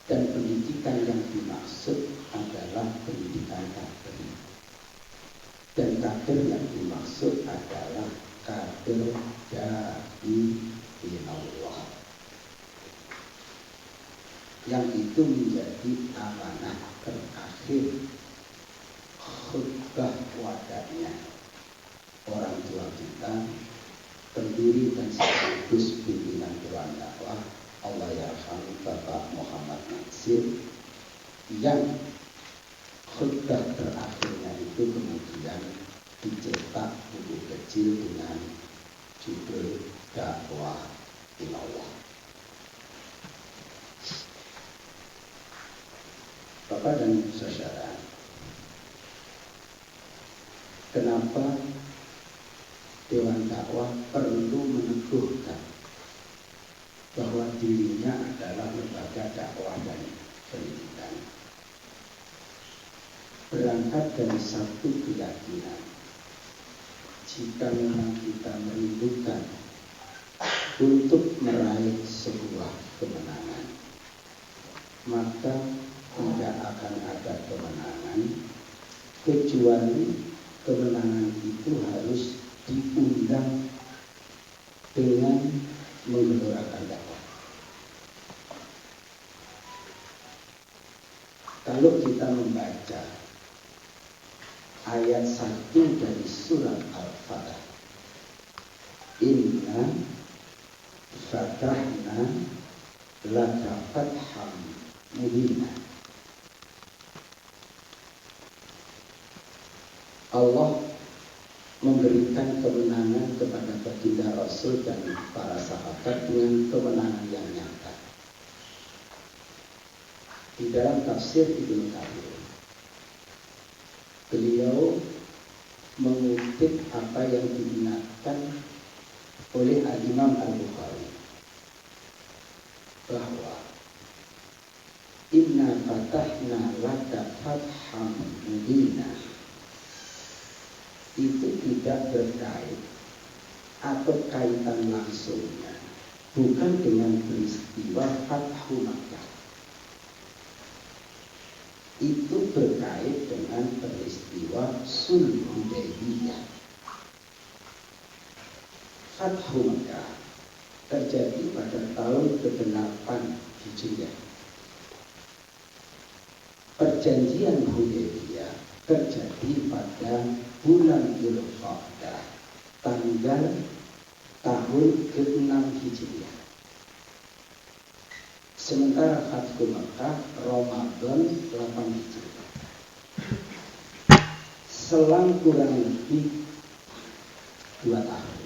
Dan pendidikan yang dimaksud adalah pendidikan kader. Dan kader yang dimaksud adalah kader dari Allah. Yang itu menjadi amanah terakhir khutbah wadahnya orang tua kita, pendiri dan sekaligus pimpinan Dewan Dakwah Allah Yarham Bapak Muhammad Natsir, yang khutbah terakhirnya itu kemudian dicetak buku kecil dengan judul Dakwah Ilallah. Bapak dan saudara, kenapa Dewan Dakwah perlu meneguhkan bahwa dirinya adalah lembaga dakwah dan pendidikan? Berangkat dari satu keyakinan, jika memang kita merindukan untuk meraih sebuah kemenangan, maka tidak akan ada kemenangan kecuali kemenangan itu harus diundang dengan menggelorakan dakwah. Kalau kita membaca ayat 1 dari surat Al-Fatah, Inna fatahna laka fatham mubina. Allah memberikan kemenangan kepada baginda Rasul dan para sahabat dengan kemenangan yang nyata. Di dalam tafsir Ibnu Katsir, beliau mengutip apa yang diingatkan oleh Al-Imam Al-Bukhari, bahwa Inna fatahna laka fatham mubina itu tidak berkait atau kaitan langsungnya bukan dengan peristiwa Fathu Makkah. Itu berkait dengan peristiwa Sulh Hudaybiyah. Fathu Makkah terjadi pada tahun ke-8 Hijriah. Perjanjian Hudaybiyah terjadi pada bulan Dzulqa'dah, tanggal tahun ke-6 Hijriah. Sementara Fathu Makkah Ramadan 8 Hijriah. Selang kurang lebih 2 tahun.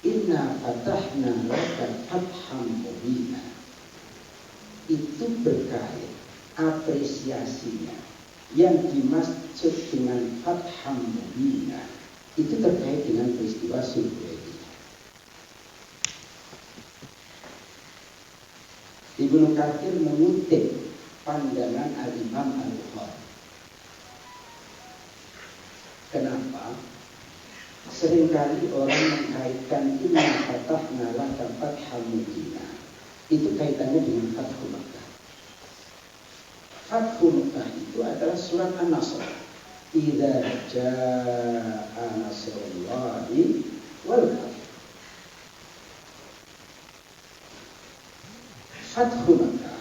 Inna fatahna laka fatham mubina itu berkait apresiasinya. Yang dimaksud dengan fatham mubina itu terkait dengan peristiwa Sulh Hudaybiyah. Ibnu Katsir mengutip pandangan Al-Imam Al-Bukhari. Kenapa? Seringkali orang mengkaitkan Inna fatahna laka fatham mubina itu kaitannya dengan Fathu Makkah. Fathu Makkah itu adalah surat An-Nasr. Idza jaa nasrullahi wal fath. Fathu Makkah,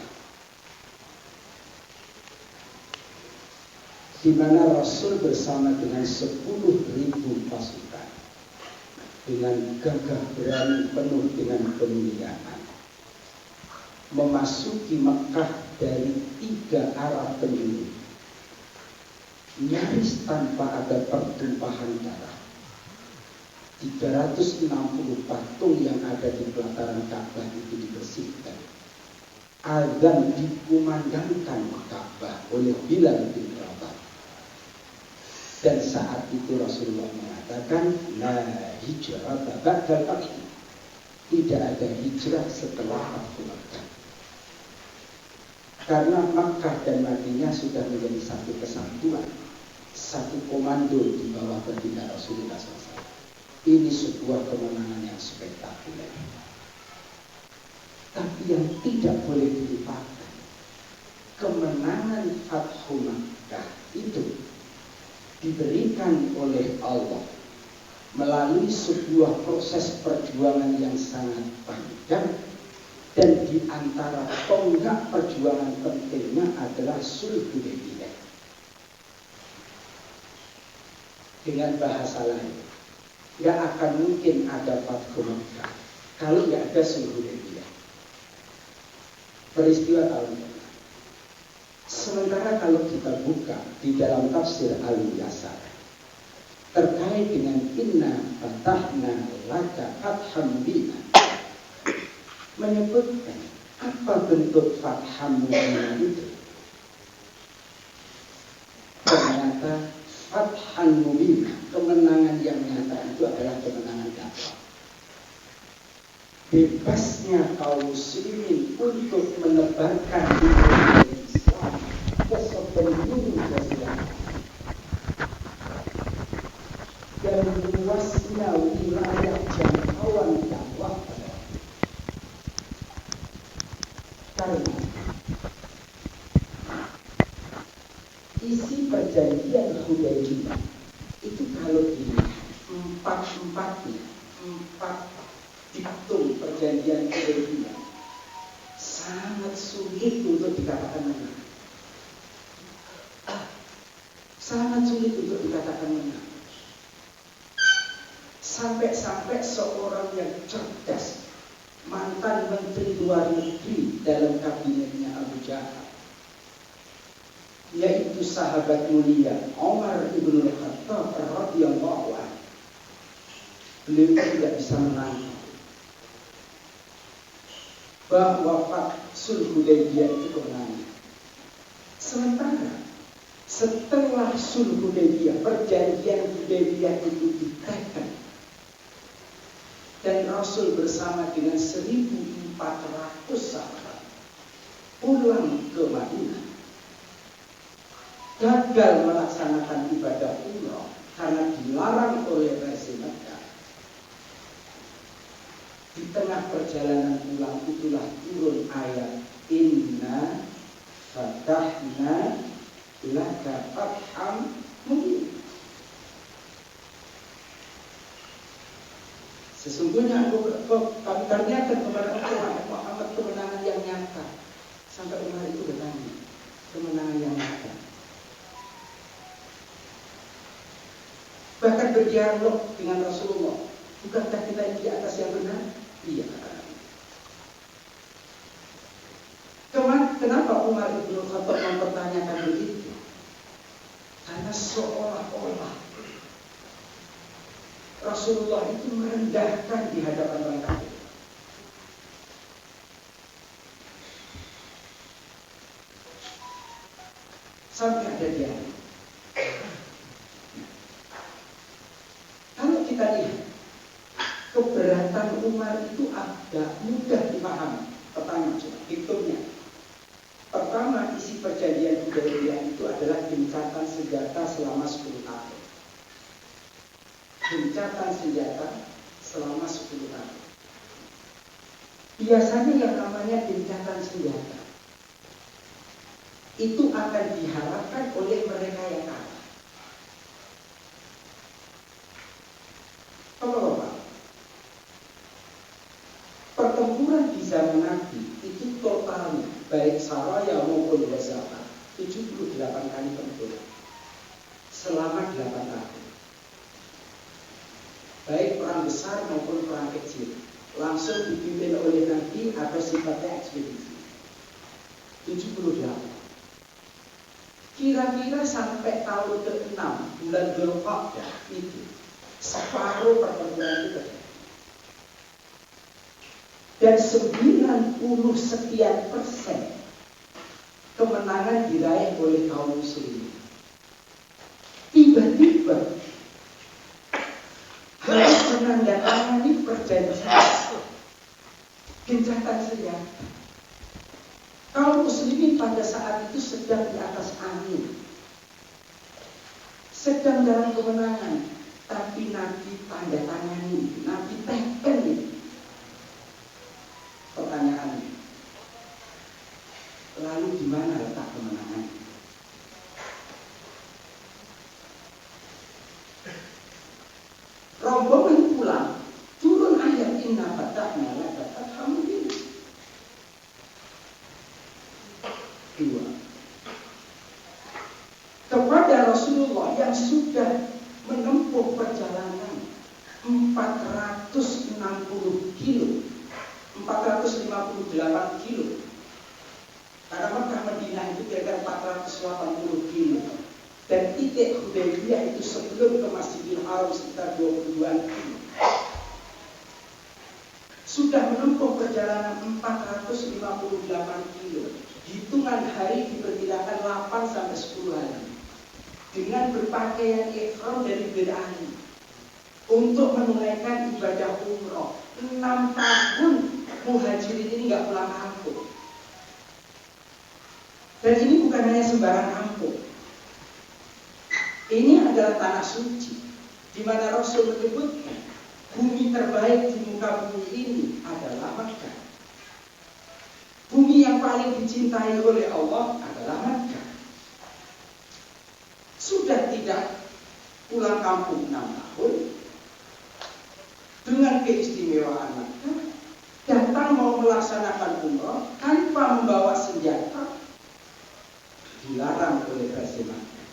di mana Rasul bersama dengan 10.000 pasukan dengan gagah berani penuh dengan kemuliaan memasuki Makkah dari 3 arah penjuru, nyaris tanpa ada pertumpahan darah. 360 patung yang ada di pelataran Ka'bah itu dibersihkan. Azan dikumandangkan Ka'bah oleh Bilal bin Rabah. Dan saat itu Rasulullah mengatakan, la hijrata ba'dal fath. Tidak ada hijrah setelah Fathu Makkah. Karena Makkah dan Madinah sudah menjadi satu kesatuan, satu komando di bawah baginda Rasulullah SAW. Ini sebuah kemenangan yang spektakuler. Tapi yang tidak boleh dilupakan. Kemenangan Fathu Makkah itu diberikan oleh Allah melalui sebuah proses perjuangan yang sangat panjang, dan di antara tonggak perjuangan pentingnya adalah Sulh Hudaybiyah. Dengan bahasa lain, nggak akan mungkin ada Fathu Makkah kalau nggak ada Sulh Hudaybiyah. Peristiwa tahun depan. Sementara kalau kita buka di dalam tafsir Al-Yasar terkait dengan inna fatahna laka fatham mubina, menyebutkan apa bentuk fatham mubina itu. Ternyata fathan mubina, kemenangan yang nyata itu adalah kemenangan dakwah. Bebasnya kaum muslimin untuk menebarkan Islam ke sepenjuru jagat dan luasnya wilayah jangkauan dakwah. Karena isi perjanjian Hudaybiyah itu kalau dilihat empat diktum perjanjian Hudaybiyah sangat sulit untuk dikatakan menang. Sangat sulit untuk dikatakan menang. Sampai-sampai seorang yang cerdas, mantan Menteri Luar Negeri dalam kabinetnya Abu Jahal, yaitu sahabat mulia Umar ibn Khattab radhiyallahu anhu, beliau tidak bisa menangkap bahwa Sulh Hudaybiyah itu kemenangan. Sementara setelah Sulh Hudaybiyah, perjanjian Hudaybiyah itu ditekan dan Rasul bersama dengan 1.400 sahabat pulang ke Madinah, gagal melaksanakan ibadah umrah karena dilarang oleh Rasul Mekah. Di tengah perjalanan pulang itulah turun ayat inna fatahna laka fatham mubina. Sesungguhnya kami karniakan kepada Muhammad kemenangan yang nyata. Sampai Umar itu bertanya, kemenangan yang nyata. Bahkan berdialog dengan Rasulullah, bukankah kita ini di atas yang benar? Iya, katakan. Kenapa Umar ibn Khattab mempertanyakan begitu? Karena seolah-olah Rasulullah itu merendahkan di hadapan orang kafir. Sampai ada dia. Kalau kita lihat, keberatan Umar itu agak mudah dipahami. Pertama, hitungnya. Pertama, isi perjanjian Hudaybiyah itu adalah gencatan senjata selama 10 tahun. Gencatan senjata selama 10 tahun. Biasanya yang namanya gencatan senjata itu akan diharapkan oleh mereka yang kalah. Bapak-bapak, pertempuran di zaman Nabi itu totalnya baik saraya maupun ghazawah 78 kali pertempuran selama 8 tahun. Baik perang besar maupun perang kecil langsung dipimpin oleh Nabi atau sifatnya ekspedisi. 78. Kira-kira sampai tahun ke-6 bulan Dzulqa'dah itu separuh pertempuran itu. Dan 90 sekian persen kemenangan diraih oleh kaum muslimin. Tiba-tiba harus menandatangani perjanjian gencatan senjata. Kaum muslimin pada saat itu sedang di atas angin, sedang dalam kemenangan, tapi Nabi tanda tangani, Nabi teken. Pertanyaannya, Lalu di mana letak kemenangan? Rombongan pulang, turun ayat inna fatahna laka fathan mubina. 2. Kepada Rasulullah yang sudah menempuh perjalanan 460 kilo, 458 kilo. Karena Mekah Madinah itu kira-kira 480 kilo. Dan titik Hudaybiyah itu sebelum ke Masjidil Haram sekitar 22 kilo. Sudah menempuh perjalanan 458 kilo. Hitungan hari diperkirakan 8 sampai 10 hari. Dengan berpakaian ihram dari berani untuk menunaikan ibadah umroh. 6 tahun muhajirin ini nggak pulang kampung. Dan ini bukan hanya sembarang kampung. Ini adalah tanah suci, di mana Rasul menyebutkan bumi terbaik di muka bumi ini adalah Makkah. Bumi yang paling dicintai oleh Allah adalah Makkah. Sudah tidak pulang kampung 6 tahun, dengan keistimewaan Makkah, datang mau melaksanakan umroh tanpa membawa senjata, dilarang oleh Rasul Makkah.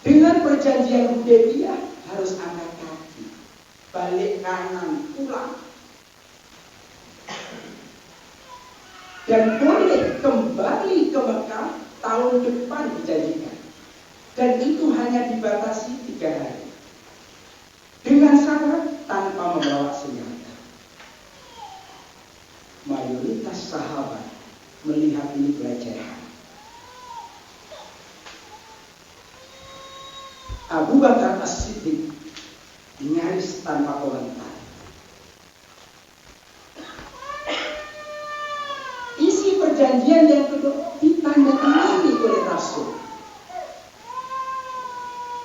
Dengan perjanjian Hudaybiyah harus angkat kaki, balik kanan, pulang. Dan boleh kembali ke Mekah tahun depan dijanjikan. Dan itu hanya dibatasi 3 hari. Dengan syarat tanpa membawa senjata. Mayoritas sahabat melihat ini pelecehan. Abu Bakar As-Siddiq nyaris tanpa komentar. Isi perjanjian yang kedua ditandatangani oleh Rasul.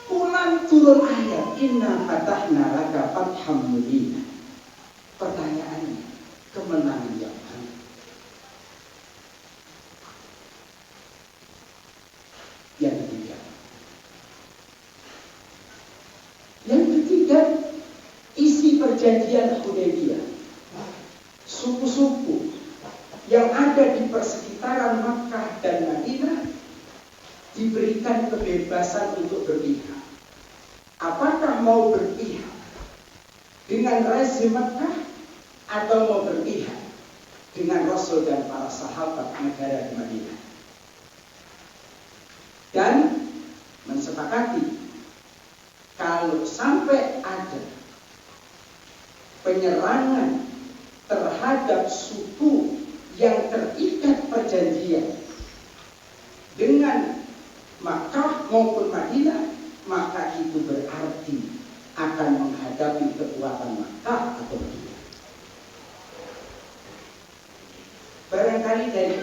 Pulang turun ayat inna fatahna laka fatham mubina. Pertanyaannya, kemenangan yang mana? Yang ketiga. Isi perjanjian Hudaybiyah. Suku-suku yang ada di persekitaran Makkah dan Madinah diberikan kebebasan untuk berpihak. Apakah mau berpihak dengan rezim Makkah atau mau berpihak dengan Rasul dan para sahabat negara di Madinah? Dan mensepakati kalau sampai ada penyerangan terhadap suku yang terikat perjanjian dengan Makkah maupun Madinah, maka itu berarti akan menghadapi kekuatan Makkah atau Madinah. Barangkali dari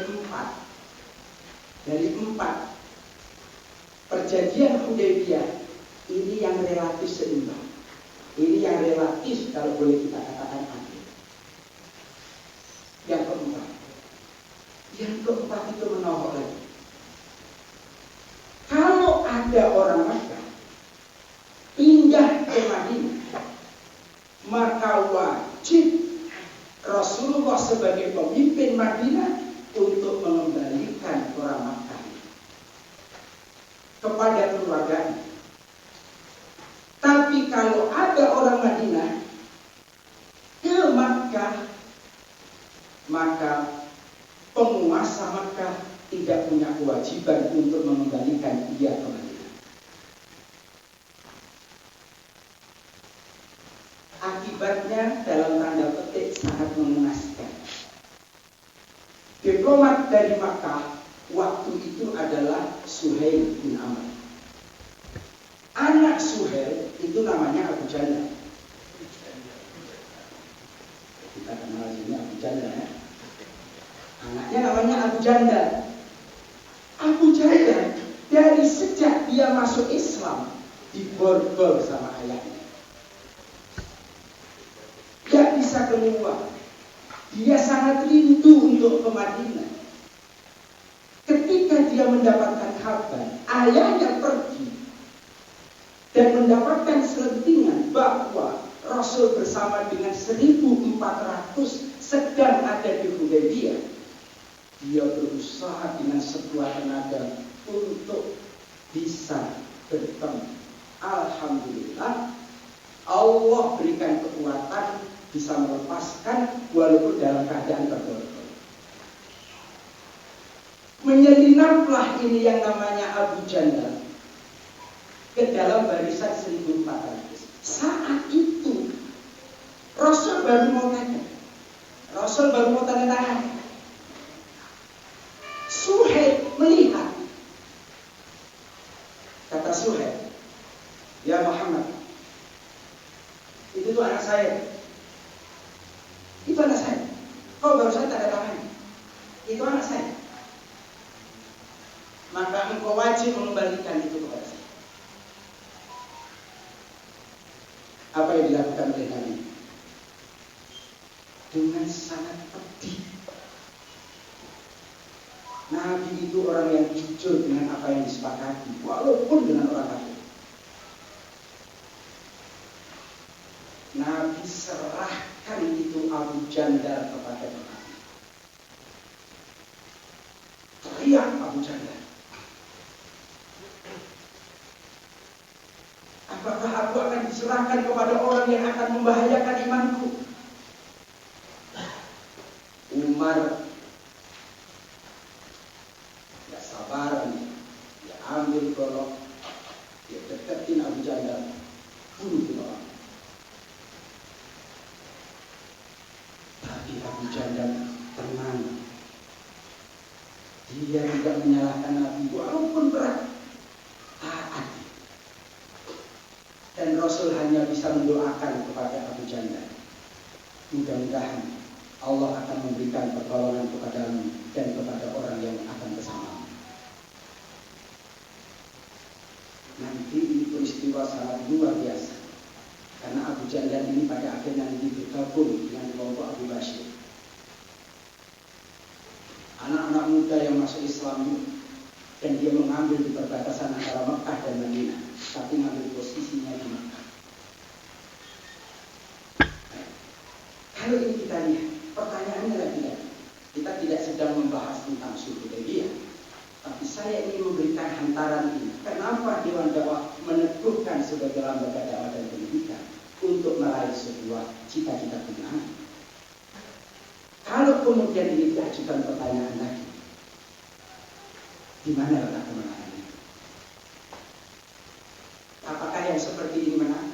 empat perjanjian Hudaybiyah ini yang relatif seimbang. Ini yang relatif kalau boleh kita katakan adil. Yang keempat itu menohok lagi. Kalau ada orang Makkah pindah ke Madinah, maka wajib Rasulullah sebagai pemimpin Madinah untuk mengembalikan orang Makkah kepada keluarganya. Tapi kalau ada orang Madinah ke Makkah, maka penguasa Makkah tidak punya kewajiban untuk mengembalikan dia ke Madinah. Akibatnya dalam tanda petik sangat mengenaskan. Diplomat dari Makkah waktu itu adalah Suhail bin Amr. Anak Suhail itu namanya Abu Jandal. Kita kenal sini Abu Jandal ya. Anaknya namanya Abu Jandal. Abu Jandal dari sejak dia masuk Islam diborgol sama ayahnya. Gak bisa keluar. Dia sangat rindu untuk ke Madinah. Ketika dia mendapatkan kabar ayahnya pergi dan mendapatkan selentingan bahwa Rasul bersama dengan 1.400 sedang ada di Hudaybiyah, dia berusaha dengan sekuat tenaga untuk bisa bertemu. Alhamdulillah, Allah berikan kekuatan bisa melepaskan walaupun dalam keadaan terborgol. Menyelinaplah ini yang namanya Abu Jandal ke dalam barisan 1.400. Saat itu Rasul baru mau tanda tangan. Suhaib melihat, kata Suhaib, ya Muhammad, itu tuh anak saya. Itu anak saya. Kau barusan tanda tangan. Itu anak saya. Maka engkau wajib mengembalikan itu kepada saya. Apa yang dilakukan oleh Nabi? Dengan sangat pedih. Nabi itu orang yang jujur dengan apa yang disepakati, walaupun dengan orang kafir. Nabi serahkan itu Abu Jandal kepada Nabi. Teriak Abu Jandal, apakah aku akan diserahkan kepada orang yang akan membahayakan imanku? Umar gak sabaran, dia ambil golok, dia deketin Abu Jandal, bunuh itu orang. Tapi Abu Jandal tenang, dia tidak menyalahkan Nabi walaupun berat, taat. Dan Rasul hanya bisa mendoakan kepada Abu Jandal, mudah-mudahan Allah akan memberikan pertolongan kepadamu dan kepada orang yang akan bersamamu. Nanti ini peristiwa sangat luar biasa, karena Abu Jandal ini pada akhirnya nanti bergabung dengan kelompok Abu Bashir. Anak-anak muda yang masuk Islam, dan dia mengambil di perbatasan antara Mekah dan Madinah, tapi mengambil posisinya di Mekah. Kalau ini kita lihat, pertanyaannya lagi, kita tidak sedang membahas tentang sulh Hudaybiyah, tapi saya ingin memberikan hantaran ini. Kenapa Dewan Dakwah meneguhkan sebagai lembaga dakwah dan pendidikan untuk meraih sebuah cita-cita kemenangan? Kalau kemudian ini diajukan pertanyaan lagi, di mana letak kemenangannya? Apakah yang seperti ini menang?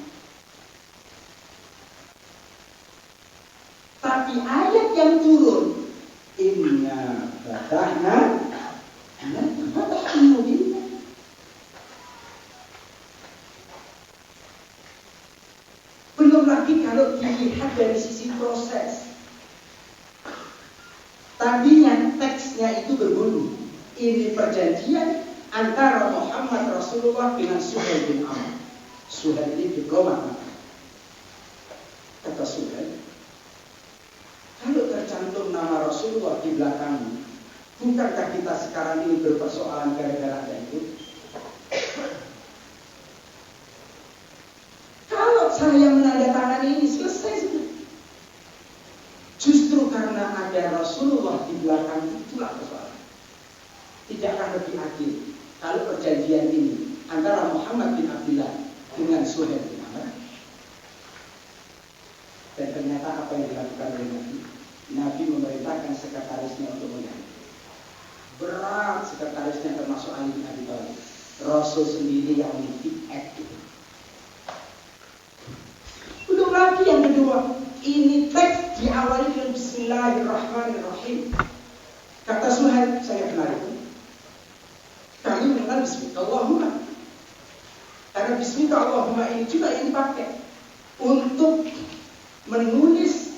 Tapi ayat yang turun, inna fatahna fatahan mubina. Belum lagi kalau dilihat dari sisi proses. Tadinya teksnya itu berbunyi, ini perjanjian antara Muhammad Rasulullah dengan Suhail bin Amr. Suhail ini diplomat. Kata Suhail, kalau tercantum nama Rasulullah di belakang, bukankah kita sekarang ini berpersoalan gara-gara ada itu? Kalau saya menandatangani ini selesai sudah. Justru karena ada Rasulullah di belakang, itulah persoalan. Tidakkah lebih adil kalau perjanjian ini antara Muhammad bin Abdullah dengan Suhail bin Amr? Dan ternyata apa yang dilakukan oleh Nabi? Nabi memerintahkan sekretarisnya untuk mengganti. Berat sekretarisnya termasuk Ali bin Abi Thalib. Rasul sendiri yang mengikut itu. Belum lagi yang kedua, ini teks diawali dengan Bismillahirrahmanirrahim. Kata Suhail, saya kenal itu. Kami mengenal Bismillahirrahmanirrahim. Karena Bismillahirrahmanirrahim ini juga yang dipakai untuk menulis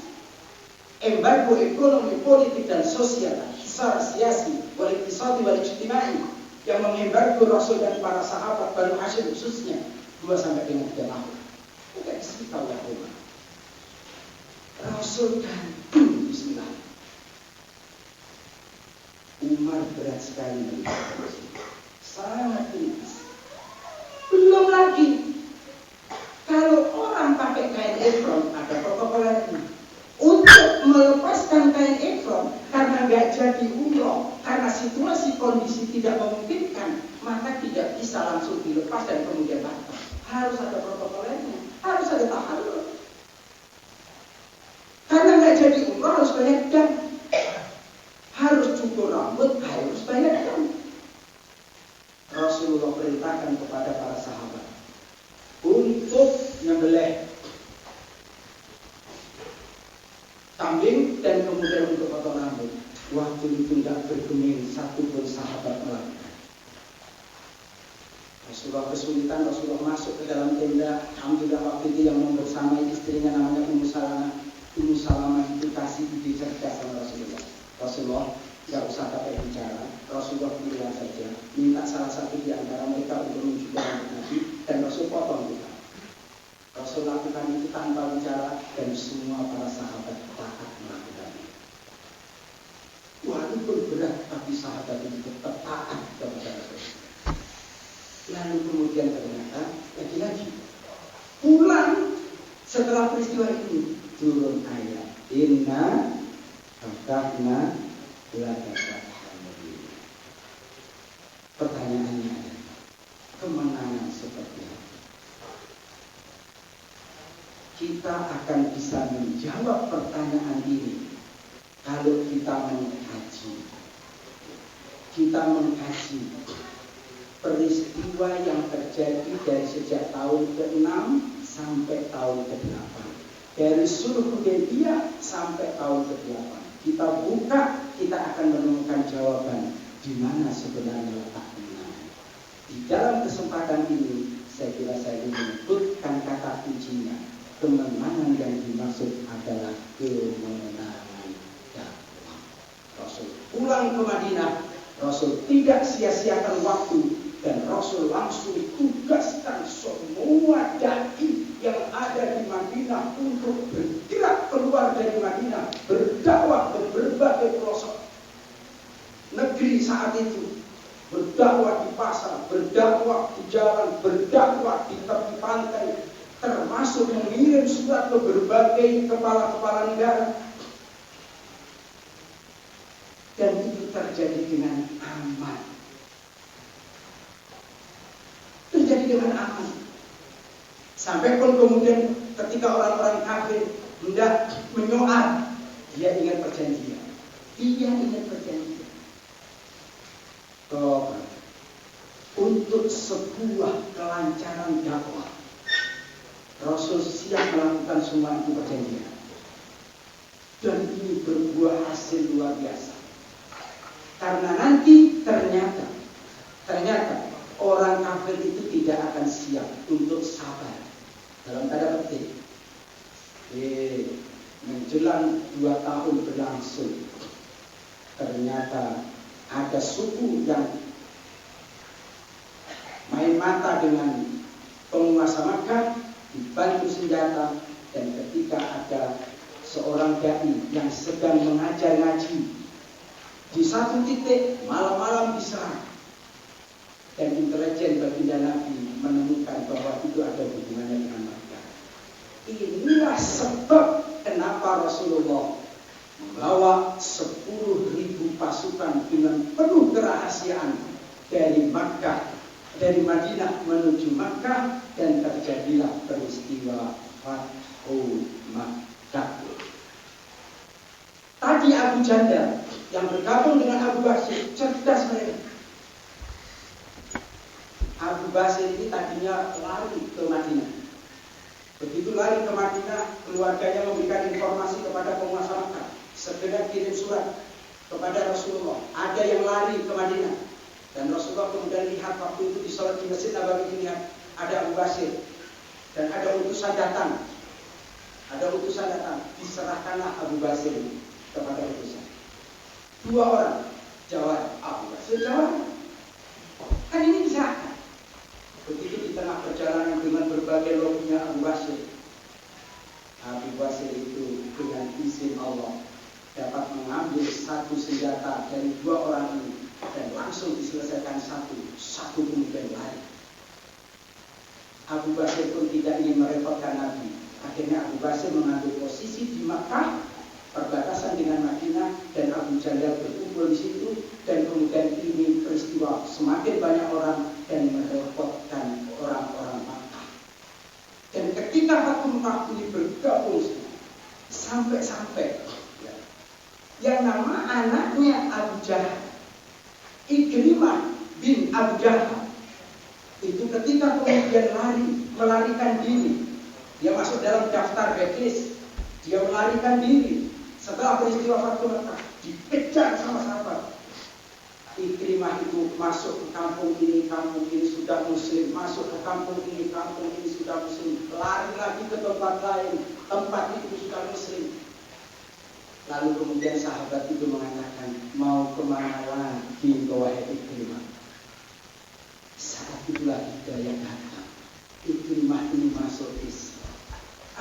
embargo ekonomi, politik dan sosial, hisar siasi, wal iktisadi wal ijtimai, yang mengembargo Rasul dan para sahabat Banu Hashim khususnya 2 sampai dengan 3 tahun. Bukan Bismillahirrahmanirrahim. Rasul ganti Bismillah. Umar berat sekali melihat sangat kritis. Belum lagi kalau orang pakai kain ihram ada protokolnya. Untuk melepaskan kain ihram karena nggak jadi umroh, karena situasi kondisi tidak memungkinkan, maka tidak bisa langsung dilepas dan kemudian batal. Harus ada protokolnya, harus ada tahallul. Karena nggak jadi umroh harus bayar dam, harus cukur rambut, harus bayar dam. Rasulullah perintahkan kepada para sahabat untuk nyembelih kambing dan kemudian untuk potong rambut. Waktu itu tidak bergeming satu pun sahabat melakukan. Rasulullah kesulitan, Rasulullah masuk ke dalam tenda. Alhamdulillah waktu itu yang membersamai istrinya namanya Ummu Salamah. Ummu Salamah itu kasih ide cerdas sama Rasulullah. Rasulullah tidak usah pakai bicara, Rasulullah bilang saja, minta salah satu di antara mereka untuk menunjukkan rambut Nabi dan Rasul potong kita. Rasul lakukan itu tanpa bicara dan semua para sahabat taat melakukannya. Walaupun berat, tapi sahabat itu tetap taat kepada Rasul. Lalu kemudian ternyata lagi-lagi pulang setelah peristiwa ini turun ayat Inna Fatahna Laka Fathan Mubina. Pertanyaannya adalah kemenangan seperti apa? Kita akan bisa menjawab pertanyaan ini kalau kita mengkaji. Kita mengkaji peristiwa yang terjadi dari sejak tahun ke-6 sampai tahun ke-8. Dari Sulh Hudaybiyah sampai tahun ke-8. Kita buka, kita akan menemukan jawaban di mana sebenarnya letak kemenangan. Di dalam kesempatan ini, saya kira saya ingin menyebutkan kata kuncinya. Kemenangan yang dimaksud adalah kemenangan dakwah. Rasul pulang ke Madinah, Rasul tidak sia-siakan waktu dan Rasul langsung tugaskan semua dai yang ada di Madinah untuk bergerak keluar dari Madinah, berdakwah ke berbagai pelosok negeri saat itu. Berdakwah di pasar, berdakwah di jalan, berdakwah di tepi pantai, termasuk mengirim surat ke berbagai kepala-kepala negara. Dan itu terjadi dengan aman. Terjadi dengan aman. Sampai pun kemudian ketika orang-orang kafir hendak menyoal, dia ingat perjanjian. Dia ingat perjanjian. Untuk sebuah kelancaran dakwah, Rasul siap melakukan semua itu perjanjian. Dan ini berbuah hasil luar biasa. Karena nanti ternyata orang kafir itu tidak akan siap untuk sabar. Dalam tanda petik, menjelang 2 tahun berlangsung, ternyata ada suku yang main mata dengan penguasa Makkah, dibantu senjata, dan ketika ada seorang dai yang sedang mengajar ngaji di satu titik malam-malam diserang, dan intelijen baginda Nabi menemukan bahwa itu ada hubungannya dengan Makkah. Inilah sebab kenapa Rasulullah membawa 10.000 pasukan dengan penuh kerahasiaan dari Makkah, dari Madinah menuju Makkah, dan terjadilah peristiwa Fathu Makkah. Tadi Abu Jandal yang bergabung dengan Abu Basir, cerdas mereka. Abu Basir ini tadinya lari ke Madinah. Begitu lari ke Madinah, keluarganya memberikan informasi kepada penguasa Makkah. Segera kirim surat kepada Rasulullah. Ada yang lari ke Madinah. Dan Rasulullah kemudian lihat waktu itu di sholat di Masjid Nabawi, lihat ada Abu Basir. Dan ada utusan datang. Diserahkanlah Abu Basir kepada utusan. 2 orang jawab, Abu Basir jawab. Kan ini diserahkan. Begitu di tengah perjalanan dengan berbagai loginya Abu Basir itu dengan izin Allah dapat mengambil satu senjata dari 2 orang ini dan langsung diselesaikan satu kemudian lain. Abu Basir pun tidak ingin merepotkan Nabi. Akhirnya Abu Basir mengambil posisi di Makkah, perbatasan dengan Madinah, dan Abu Jandal berkumpul di situ. Dan kemudian ini peristiwa semakin banyak orang dan merepotkan orang-orang Makkah. Dan ketika Fathu Makkah ini bergabung sampai yang nama anaknya Abu Jahal, Ikrimah bin Abu Jahal, itu ketika kemudian melarikan diri, dia masuk dalam daftar blacklist, dia melarikan diri setelah peristiwa Fathu Makkah, dikejar sama sahabat. Ikrimah itu masuk ke kampung ini sudah muslim, masuk ke kampung ini sudah muslim, lari lagi ke tempat lain, tempat itu sudah muslim. Lalu kemudian sahabat itu mengatakan, mau kemana lagi kau wahai Ikrimah? Saat itulah hidayah datang. Ikrimah ini masuk Islam,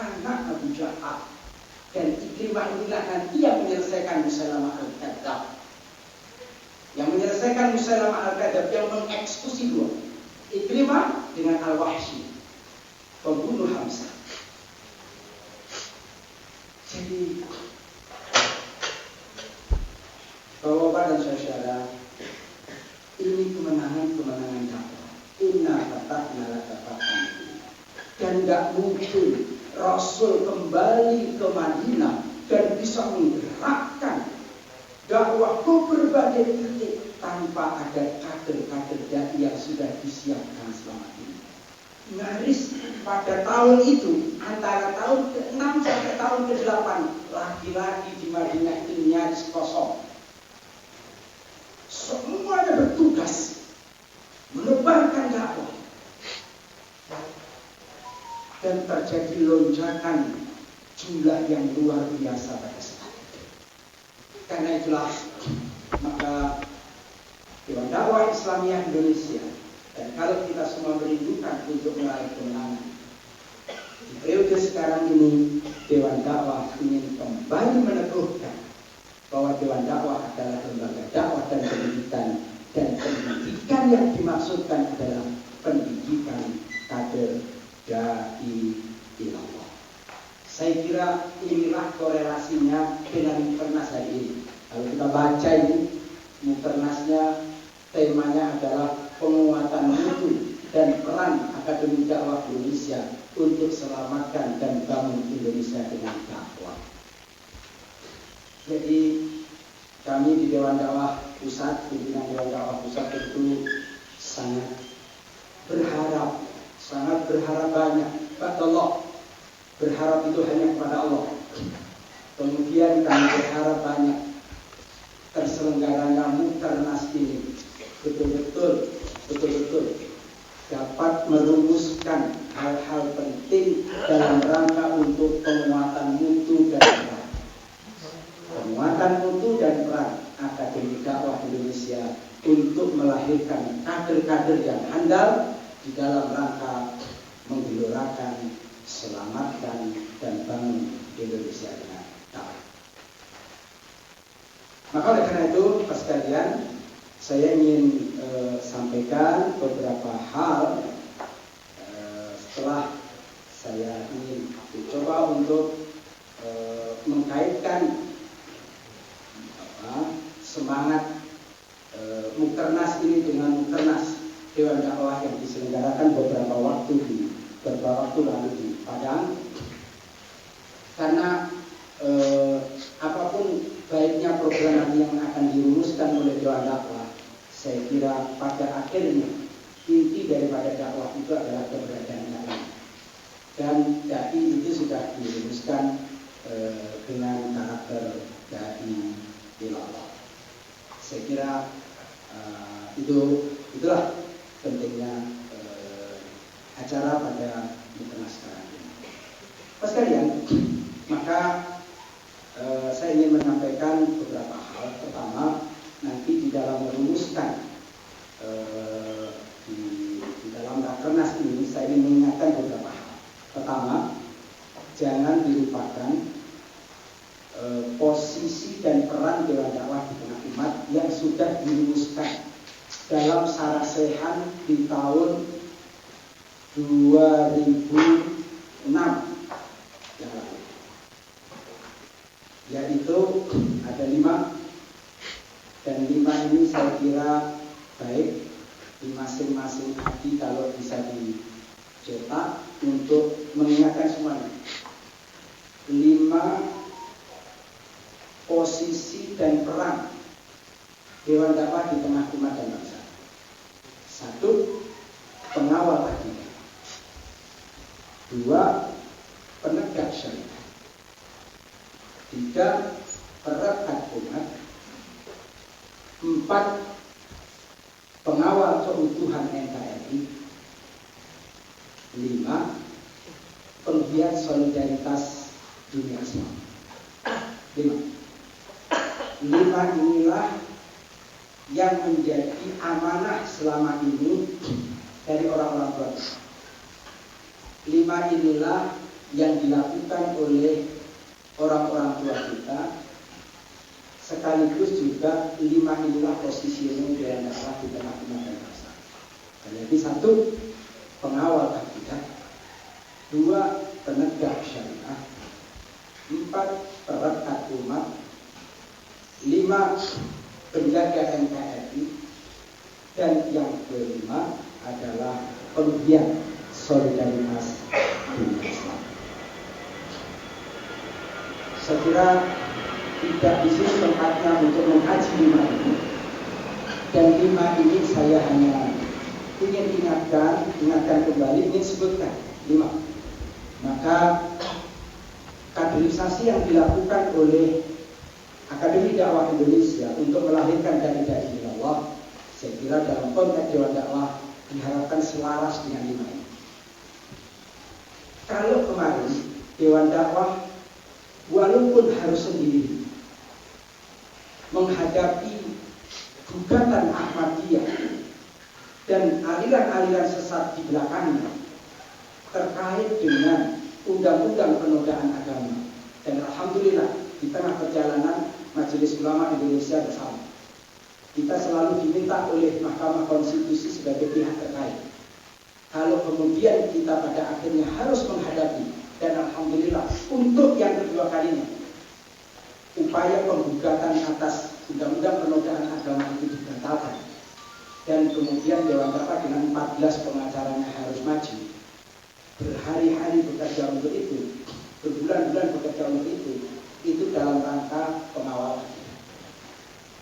anak Abu Jahal, dan Ikrimah inilah nanti yang menyelesaikan Musailamah al-Kadzdzab, yang mengeksekusi dua, Ikrimah dengan Al-Wahsy, pembunuh Hamzah. Jadi Bapak-bapak dan saudara, ini kemenangan dakwah. Inna fatahna laka fathan. Dan tidak mungkin Rasul kembali ke Madinah dan bisa menggerakkan dakwah ke berbagai titik tanpa ada kader-kader dai yang sudah disiapkan selama ini. Nyaris pada tahun itu, antara tahun ke-6 sampai tahun ke-8, laki-laki di Madinah itu nyaris kosong. Semuanya bertugas menebarkan dakwah, dan terjadi lonjakan jumlah yang luar biasa pada saat itu. Karena itulah maka Dewan Dakwah Islamiyah Indonesia, dan kalau kita semua merindukan untuk meraih kemenangan di periode sekarang ini, Dewan Dakwah ingin kembali meneguhkan bahwa Dewan Dakwah adalah lembaga dakwah dan pendidikan, dan pendidikan yang dimaksudkan adalah pendidikan kader dai ilallah. Saya kira inilah korelasinya dengan Mukernas hari ini. Kalau kita baca ini, Mukernasnya temanya adalah penguatan mutu dan peran Akademi Dakwah Indonesia untuk selamatkan dan bangun Indonesia dengan dakwah. Jadi kami di Dewan Dakwah Pusat, pimpinan Dewan Dakwah Pusat itu sangat berharap banyak kepada Allah. Berharap itu hanya kepada Allah. Kemudian kami berharap banyak terselenggaranya Mukernas ini betul-betul dapat merumuskan hal-hal penting dalam rangka untuk penguatan mutu dan peran. Penguatan mutu dan peran Akademi Dakwah Indonesia untuk melahirkan kader-kader yang handal di dalam rangka menggelorakan, selamatkan, dan bangun Indonesia dengan dakwah. Maka oleh karena itu, Bapak sekalian, saya ingin sampaikan beberapa hal setelah saya ingin mencoba untuk mengkaitkan semangat Mukernas ini dengan Mukernas Dewan Dakwah yang diselenggarakan beberapa waktu lalu di Padang. Karena apapun baiknya program yang akan dirumuskan oleh Dewan Dakwah, saya kira pada akhirnya inti daripada dakwah itu adalah keberadaan dai. Dan dai itu sudah dirumuskan dengan karakter dai ilallah. Saya kira itulah pentingnya acara pada Mukernas sekarang ini. Pas sekalian, maka saya ingin menyampaikan beberapa hal. Pertama, nanti di dalam merumuskan di dalam Rakernas ini, saya ingin mengingatkan beberapa hal. Pertama, jangan dilupakan posisi dan peran Dewan Dakwah di tengah umat yang sudah dirumuskan dalam Sarasehan di tahun 2006 yang lalu. Yaitu ada 5, dan 5 ini saya kira baik di masing-masing hati kalau bisa dicetak untuk mengingatkan semuanya. 5 posisi dan peran Dewan Dakwah di tengah umat dan bangsa. 1, pengawal akidah. 2, penegak syariat. 3, perekat umat. 4, pengawal keutuhan NKRI. 5, penggiat solidaritas dunia Islam. 5 inilah yang menjadi amanah selama ini dari orang-orang tua. 5 inilah yang dilakukan oleh orang-orang tua kita, sekaligus juga 5 inilah posisinya Dewan Dakwah di tengah umat dan bangsa. Jadi 1, pengawal akidah. 2, penegak syariah. 4, perekat umat. 5, penjaga NKRI. Dan yang kelima adalah penggiat solidaritas dunia Islam. Saya kira tidak di sini tempatnya untuk mengkaji 5 ini. Dan 5 ini saya hanya ingin ingatkan kembali, ingin sebutkan 5. Maka kaderisasi yang dilakukan oleh Akademi Dakwah Indonesia untuk melahirkan dai-dai ilallah, saya kira dalam konteks Dewan Dakwah diharapkan selaras dengan 5 ini. Kalau kemarin Dewan Dakwah walaupun harus sendiri menghadapi gugatan Ahmadiyah dan aliran-aliran sesat di belakangnya terkait dengan undang-undang penodaan agama, dan alhamdulillah di tengah perjalanan Majelis Ulama Indonesia bersama kita selalu diminta oleh Mahkamah Konstitusi sebagai pihak terkait. Kalau kemudian kita pada akhirnya harus menghadapi, dan alhamdulillah untuk yang kedua kalinya upaya pemgugatan atas undang-undang penodaan agama itu dibatalkan, dan kemudian Dewan Dakwah dengan 14 pengacaranya harus maju, berhari-hari bekerja untuk itu, berbulan-bulan bekerja untuk itu dalam rangka pengawalan.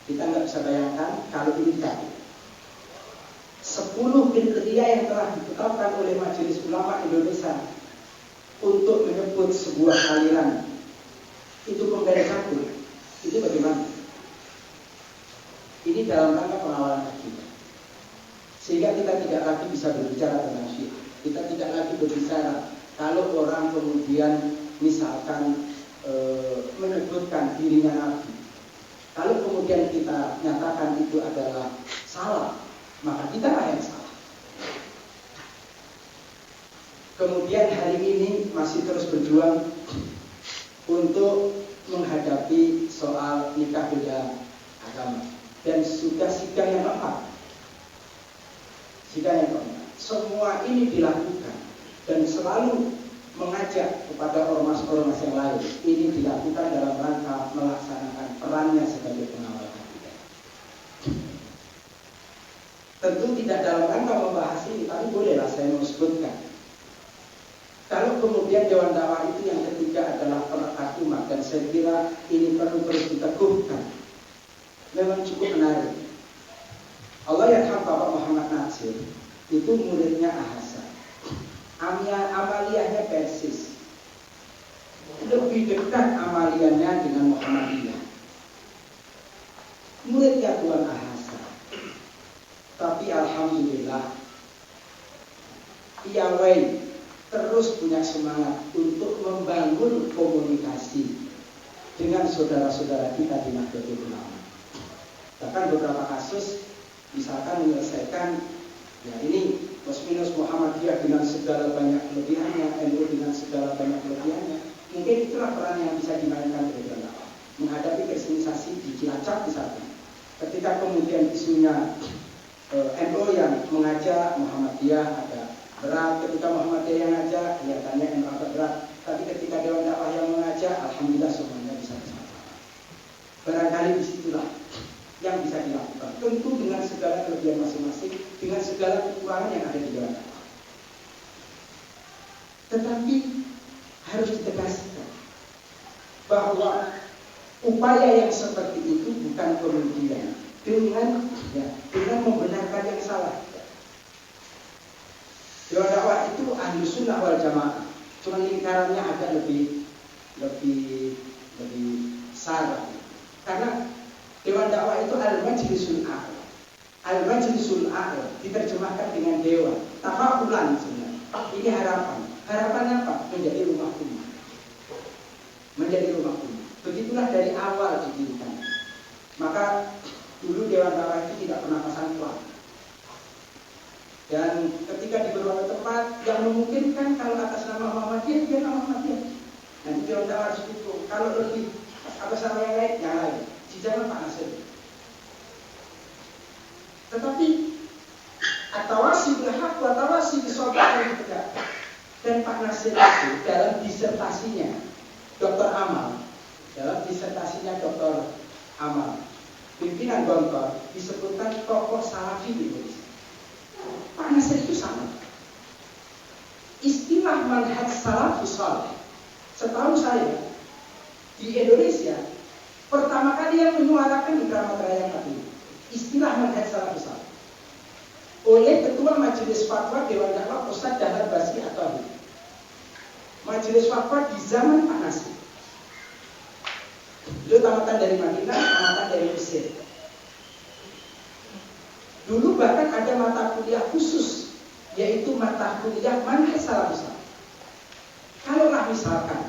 Kita nggak bisa bayangkan kalau ini dikabul. 10 kriteria yang telah ditetapkan oleh Majelis Ulama Indonesia untuk menyebut sebuah aliran itu kemudian dikabul, itu bagaimana? Ini dalam rangka pengawalan akidah, sehingga kita tidak lagi bisa berbicara tentang syiah. Kita tidak lagi berbicara kalau orang kemudian misalkan menyebutkan dirinya nabi. Kalau kemudian kita nyatakan itu adalah salah, maka kita lah yang salah. Kemudian hari ini masih terus berjuang untuk menghadapi soal nikah beda agama, dan sudah sidang yang keempat. Semua ini dilakukan dan selalu mengajak kepada ormas-ormas yang lain. Ini dilakukan dalam rangka melaksanakan perannya sebagai pengawal akidah. Tentu tidak dalam rangka membahas ini, tapi bolehlah saya mau sebutkan. Kalau kemudian Dewan Dakwah itu yang ketiga adalah perekat umat, dan saya kira ini perlu terus diteguhkan. Memang cukup menarik. Allah yarham Bapak Muhammad Natsir, itu muridnya Ahasa. Amaliyahnya persis. Lebih dekat amaliannya dengan Muhammadiyah. Muridnya Tuan Ahasa. Tapi alhamdulillah piawai terus punya semangat untuk membangun komunikasi dengan saudara-saudara kita di Nahdlatul Ulama. Bahkan beberapa kasus misalkan menyelesaikan, ya ini plus minus Muhammadiyah dengan segala banyak kelebihannya, NU dengan segala banyak kelebihannya. Mungkin itulah peran yang bisa dimainkan oleh Dewan Dakwah menghadapi kristenisasi di Cilacap misalnya. ketika kemudian isunya NU yang mengajak, Muhammadiyah agak berat. Ketika Muhammadiyah yang ngajak, kelihatannya NU agak berat. Tapi ketika Dewan Dakwah yang mengajak, alhamdulillah semuanya bisa bersama-sama. Barangkali disitulah yang bisa dilakukan. Tentu dengan segala kelebihan masing-masing, dengan segala kekurangan yang ada di Dewan Dakwah. Tetapi harus ditegaskan bahwa upaya yang seperti itu bukan kemudian dengan membenarkan yang salah. Dewan Dakwah itu Ahlus Sunnah wal Jamaah, cuma lingkarannya agak lebih besar. Karena Dewan Dakwah itu Al-Majlisul A'la. Al-Majlisul A'la diterjemahkan dengan dewan. Tafakulan sebenarnya. Ini harapan. Harapannya apa? Menjadi rumah umat. Menjadi rumah umat. Begitulah dari awal didirikan. Maka dulu Dewan Dakwah itu tidak pernah pasang plat. Dan ketika di beberapa tempat yang memungkinkan kalau atas nama Muhammadiyah, dia nama Muhammadiyah. Nanti Dewan Dakwah harus dukung. Kalau lebih atas nama yang lain. Di zaman Pak Nasir. Tetapi atawasi berhak, atawasi kesopanan yang tegak. Dan Pak Nasir itu dalam disertasinya Dr. Amal, pimpinan Gontor disebutkan tokoh salafi di Indonesia. Pak Nasir itu sama. Istilah manhaj salafus saleh, setahu saya di Indonesia pertama kali yang menyuarakan di Kramat Raya Kami istilah manhaj salafus saleh oleh Ketua Majelis Fatwa Dewan Dakwah Ustadz Dahlan Basri atau Majelis Fatwa di zaman Pak Nasir. Beliau tamatan dari Madinah, tamatan dari Mesir. Dulu bahkan ada mata kuliah khusus, yaitu mata kuliah manhaj salafus saleh. Kalaulah misalkan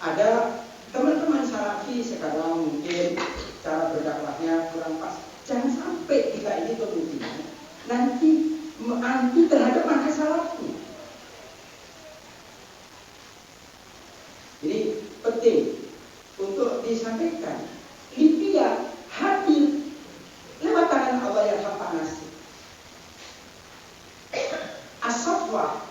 ada teman-teman salafi sekarang mungkin cara berdakwahnya kurang pas, jangan sampai kita ini kemudian nanti anti terhadap manhaj salafi. Jadi penting untuk disampaikan, Libya hadir lewat tangan Allah yang Pak Nasir. As-Safwa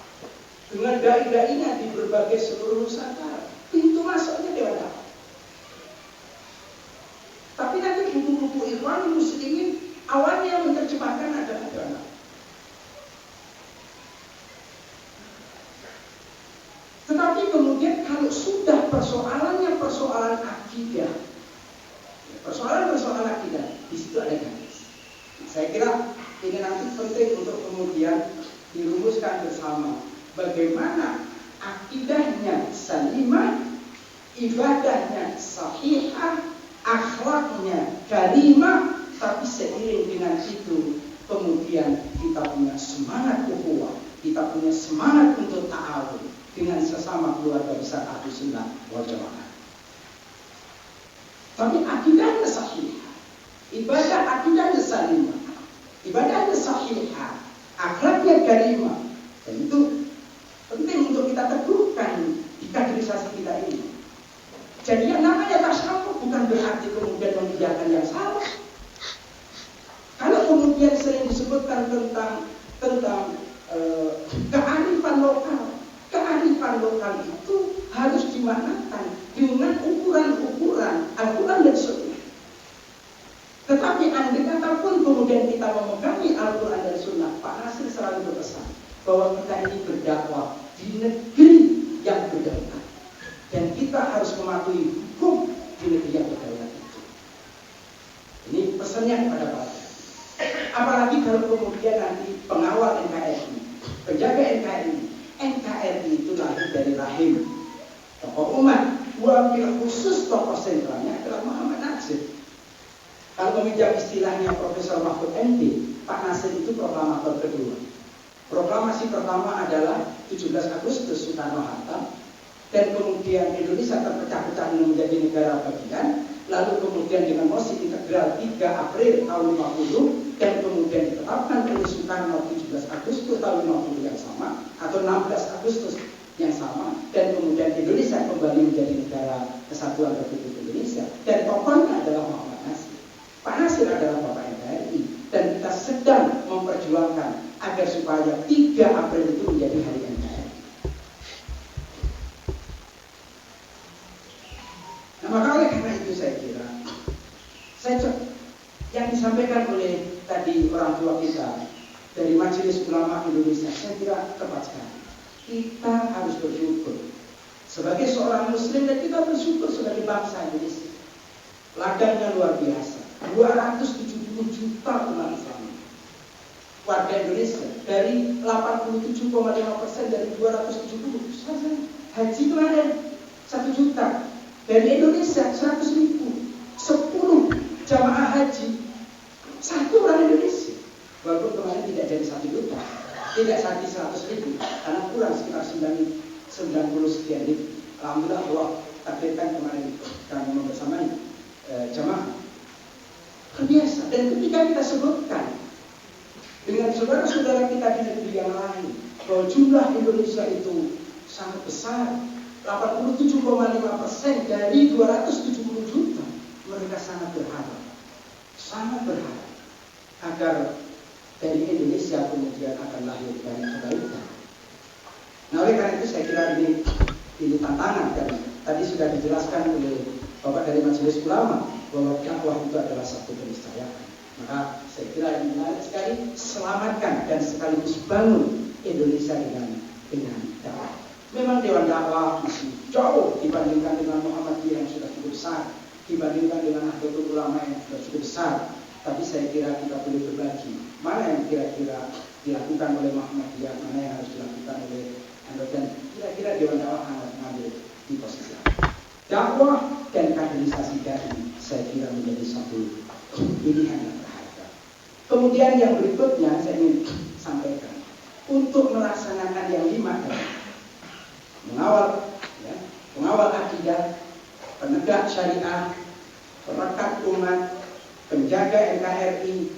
dengan dai-dainya di berbagai seluruh Nusantara, pintu masuknya Dewan Dakwah. Tapi nanti buku-buku Ikhwan Muslimin awalnya yang menerjemahkan adalah Dewan Dakwah. Tetapi kemudian kalau sudah persoalannya persoalan akidah, persoalan akidah, di situ ada garis. Saya kira ini nanti penting untuk kemudian dirumuskan bersama bagaimana akidahnya salimah, ibadahnya sahihah, akhlaknya karimah, tapi seiring dengan itu kemudian kita punya semangat ukhuwah, kita punya semangat untuk ta'awun dengan sesama keluarga besar Ahlus Sunnah wal Jamaah. Tapi akidahnya sahihah, ibadah akidahnya salimah, ibadahnya sahihah, akhlaknya karimah, dan itu penting untuk kita teguhkan di kaderisasi kita ini. Jadi yang namanya tasawuf bukan berarti kemudian mengiyakan yang salah. Kalau kemudian sering disebutkan tentang kearifan lokal itu harus dimaknakan dengan ukuran-ukuran Al-Quran dan Sunnah. Tetapi andai kata pun kemudian kita memegangi Al-Quran dan Sunnah, Pak Nasir selalu berpesan bahwa kita ini berdakwah di negeri yang berdaulat dan kita harus mematuhi hukum di negeri yang berdaulat itu. Ini pesannya kepada Pak. Apalagi kalau kemudian nanti pengawal NKRI, penjaga NKRI itu lahir dari rahim tokoh umat. Wakil khusus tokoh sentralnya adalah Muhammad Nasir. Kalau meminjam istilahnya Profesor Mahfud MD, Pak Nasir itu proklamator kedua. Proklamasi pertama adalah 17 Agustus Soekarno-Hatta, dan kemudian Indonesia terpecah-pecah menjadi negara bagian, lalu kemudian dengan mosi integral 3 April tahun 50, dan kemudian ditetapkan oleh Soekarno 17 Agustus tahun 50 yang sama, atau 16 Agustus yang sama, dan kemudian Indonesia kembali menjadi negara kesatuan Republik Indonesia, dan tokohnya adalah Muhammad Nasir. Pak Nasir adalah sedang memperjuangkan agar supaya 3 April itu menjadi hari NKRI. Nah, maka oleh karena itu saya kira yang disampaikan oleh tadi orang tua kita dari Majelis Ulama Indonesia, saya kira tepat sekali. Kita harus bersyukur sebagai seorang Muslim, dan kita bersyukur sebagai bangsa Indonesia. Ladangnya luar biasa. 270 juta umat Islam warga Indonesia, dari 87,5% dari 270. Selesai haji kemarin 1 juta, dari Indonesia 100.000, 10 jamaah haji 1 orang Indonesia. Walaupun kemarin tidak jadi 1 juta, tidak sampai 100.000, karena kurang sekitar 90 sekian ribu. Alhamdulillah Allah takdirkan kemarin kami membersamai jamaah terbiasa. Dan ketika kita sebutkan dengan saudara-saudara kita di negeri yang lain bahwa jumlah Indonesia itu sangat besar, 87,5% dari 270 juta, mereka sangat berharap agar dari Indonesia kemudian akan lahir banyak kebaikan. Nah, oleh karena itu saya kira ini tantangan, dan tadi sudah dijelaskan oleh Bapak dari Majelis Ulama bahwa dakwah itu adalah satu keniscayaan. Maka saya kira ini menarik sekali, selamatkan dan sekaligus bangun Indonesia dengan dakwah. Memang Dewan Dakwah masih jauh dibandingkan dengan Muhammadiyah yang sudah cukup besar, dibandingkan dengan Nahdlatul Ulama yang sudah cukup besar. Tapi saya kira kita boleh berbagi mana yang kira-kira dilakukan oleh Muhammadiyah, mana yang harus dilakukan oleh Anda, dan kira-kira Dewan Dakwah akan mengambil di posisi apa. Dakwah dan kaderisasi dai saya kira menjadi satu pilihan yang berharga. Kemudian yang berikutnya saya ingin sampaikan, untuk melaksanakan yang 5 tadi, mengawal akidah, penegak syariah, perekat umat, penjaga NKRI,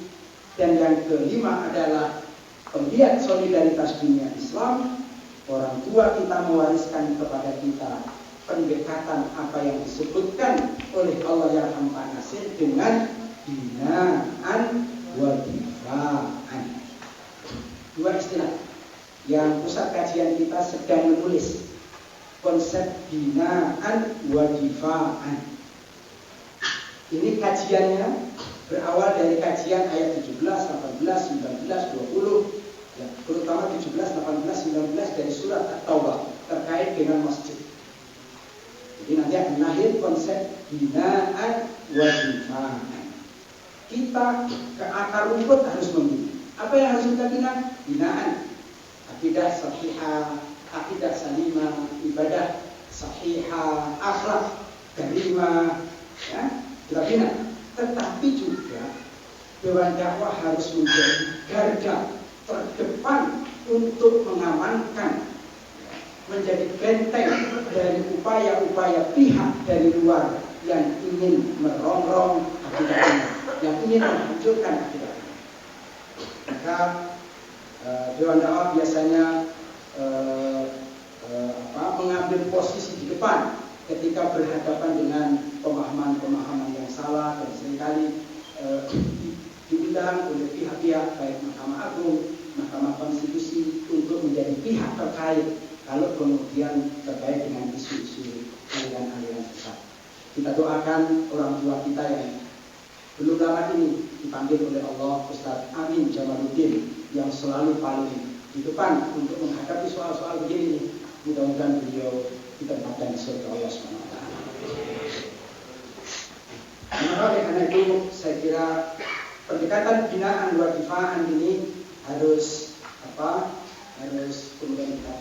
dan yang kelima adalah penggiat solidaritas dunia Islam. Orang tua kita mewariskan kepada kita pendekatan apa yang disebutkan oleh Allah yang Maha Nasir dengan binaan wa difa'an. 2 istilah yang pusat kajian kita sedang menulis, konsep binaan wa difa'an. Ini kajiannya berawal dari kajian ayat 17, 18, 19, 20, ya, terutama 17, 18, 19 dari surat At-Taubah terkait dengan masjid. Jadi nanti akan lahir konsep binaan wa difa'an. Kita ke akar rumput harus membina. Apa yang harus kita bina? Binaan akidah sahihah, akidah salimah, ibadah sahihah, akhlak karimah, ya, kita bina. Tetapi juga Dewan Dakwah harus menjadi garda terdepan untuk mengamankan, menjadi benteng dari upaya-upaya pihak dari luar yang ingin merongrong akidah ini, yang ingin menghancurkan akidah ini. Maka Dewan Dakwah biasanya mengambil posisi di depan ketika berhadapan dengan pemahaman-pemahaman yang salah, dan seringkali diundang oleh pihak-pihak baik Mahkamah Agung, Mahkamah Konstitusi untuk menjadi pihak terkait kalau kemudian terkait dengan isu-isu aliran-aliran sesat. Kita doakan orang tua kita yang belum lama ini dipanggil oleh Allah, Ustaz Amin Jamaluddin, yang selalu paling di depan untuk menghadapi soal-soal begini. Mudah-mudahan beliau ditempatkan di surga Allah SWT. Maka karena itu saya kira pendekatan binaan wa difa'an ini harus kemudian kita.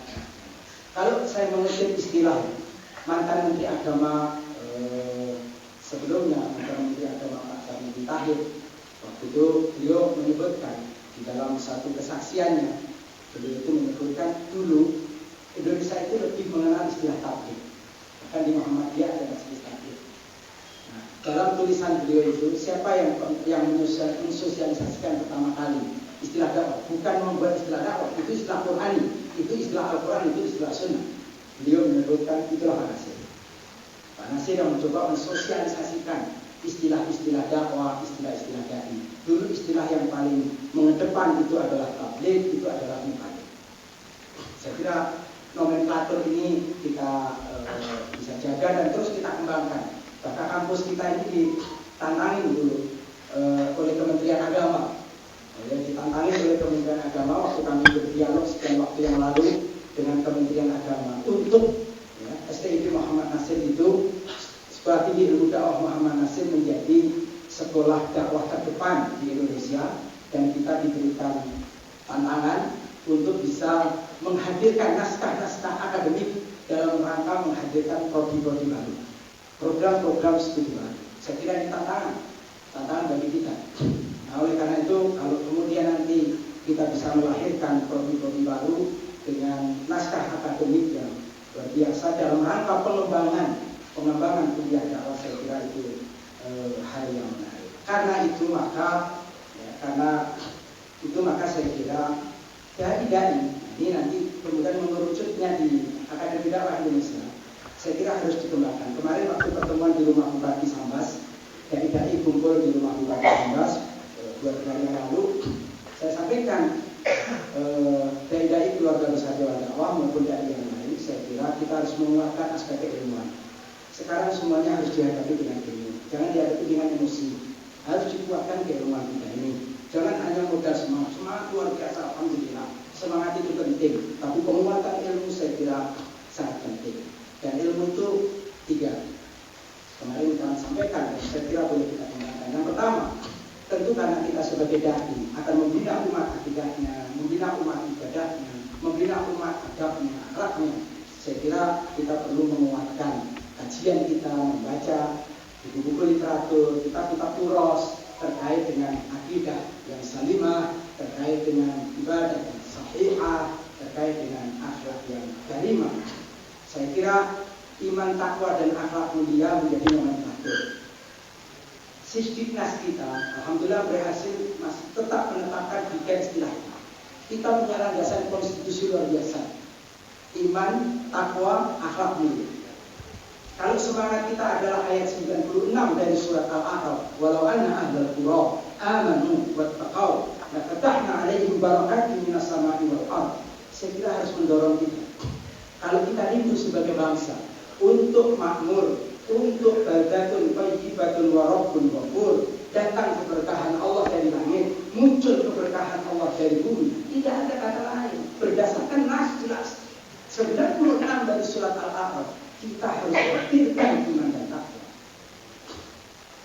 Kalau saya mengutip istilah mantan Menteri Agama sebelumnya, mantan Menteri Agama Pak Sarmuji Tahir, waktu itu beliau menyebutkan di dalam satu kesaksiannya, beliau itu menyebutkan dulu Indonesia itu lebih mengenal istilah tabligh. Bahkan di Muhammadiyah ada istilah tabligh. Nah, dalam tulisan beliau itu, siapa yang mensosialisasikan pertama kali istilah dakwah? Bukan membuat istilah dakwah, itu istilah Qur'ani, itu istilah Al-Quran, itu istilah Sunnah. Beliau menyebutkan itulah Pak Nasir. Pak Nasir yang mencoba mensosialisasikan istilah-istilah dakwah, istilah-istilah dai. Dulu istilah yang paling mengedepan depan itu adalah tabligh, itu adalah mubalik. Saya kira nomenklatur ini kita bisa jaga dan terus kita kembangkan. Bahkan kampus kita ini ditantangin dulu oleh Kementerian Agama. Ditantangin oleh Kementerian Agama waktu kami berdialog sekian waktu yang lalu dengan Kementerian Agama untuk STIP Muhammad Nasir itu Sekolah Tinggi Ilmu Dakwah Muhammad Nasir menjadi sekolah dakwah terdepan di Indonesia, dan kita diberikan tantangan untuk bisa menghadirkan naskah-naskah akademik dalam rangka menghadirkan prodi-prodi baru, program-program studi baru. Saya kira ini tantangan bagi kita. Nah, oleh karena itu, kalau kemudian nanti kita bisa melahirkan prodi-prodi baru dengan naskah akademik yang luar biasa dalam rangka pengembangan kuliah dakwah, saya kira itu hal yang menarik. Karena itu maka saya kira dai ini nanti kemudian mengerucutnya di Akademi Dakwah Indonesia, saya kira harus dikembangkan. Kemarin waktu pertemuan di rumah Bupati Sambas, dai kumpul di rumah Bupati Sambas 2 hari yang lalu, saya sampaikan dai keluarga besar Dewan Dakwah maupun dai yang lain, saya kira kita harus menguatkan aspek keilmuan. Sekarang semuanya harus dihadapi dengan ilmu, jangan dihadapi dengan emosi. Harus dikuatkan keilmuan kita ini. Jangan hanya modal semangat luar biasa, alhamdulillah. Semangat itu penting, tapi penguatan ilmu saya kira sangat penting. Dan ilmu itu 3. Kemarin kami sampaikan, dan saya kira boleh kita kembangkan. Yang pertama, tentu karena kita sebagai dai akan membina umat akidahnya, membina umat ibadahnya, membina umat adabnya, akhlaknya. Saya kira kita perlu menguatkan kajian kita, membaca buku-buku literatur, kitab-kitab turos terkait dengan akidah yang salimah, terkait dengan ibadah yang sahihah, terkait dengan akhlak yang karimah. Saya kira iman, takwa, dan akhlak mulia menjadi nomenklatur. Sisdiknas kita, alhamdulillah berhasil masih tetap menetapkan 3 istilah. Kita punya landasan konstitusi luar biasa. Iman, takwa, akhlak mulia. Kalau semangat kita adalah ayat 96 dari surat Al-A'raf, walau anna ahlal qura amanu wattaqau lafatahna 'alaihim barakatin minas sama'i wal ardh. Saya kira harus mendorong kita. Kalau kita rindu sebagai bangsa untuk makmur, untuk baldatun thayyibatun wa rabbun ghafur, datang keberkahan Allah dari langit, muncul keberkahan Allah dari bumi. Tidak ada kata lain. Berdasarkan nas jelas 96 dari surat Al-A'raf, kita harus hadirkan iman dan takwa.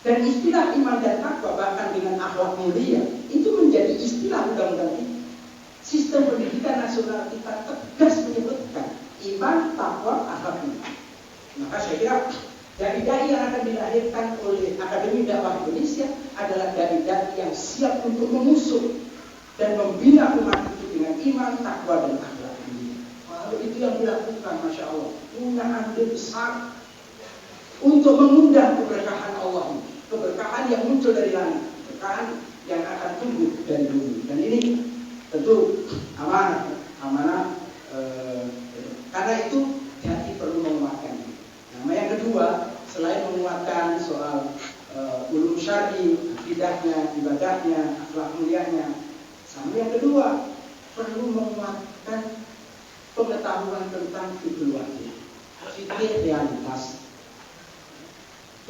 Dan istilah iman dan takwa bahkan dengan akhlak mulia itu menjadi istilah undang-undang kita. Sistem pendidikan nasional kita tegas menyebutkan iman, takwa, akhlak mulia. Maka saya kira dai-dai yang akan dilahirkan oleh Akademi Dakwah Indonesia adalah dai-dai yang siap untuk mengusung dan membina umat itu dengan iman, takwa, dan akhlak mulia. Kalau itu yang dilakukan, Masya Allah, punya andil besar untuk mengundang keberkahan Allah, keberkahan yang muncul dari langit, keberkahan yang akan tumbuh dari bumi. Dan ini tentu amanah. Karena itu dai perlu menguatkan. Nah, yang kedua, selain menguatkan soal ulum syar'i, akidahnya, ibadahnya, akhlak mulianya, sama yang kedua perlu menguatkan pengetahuan tentang fikih wajib, fikih realitas.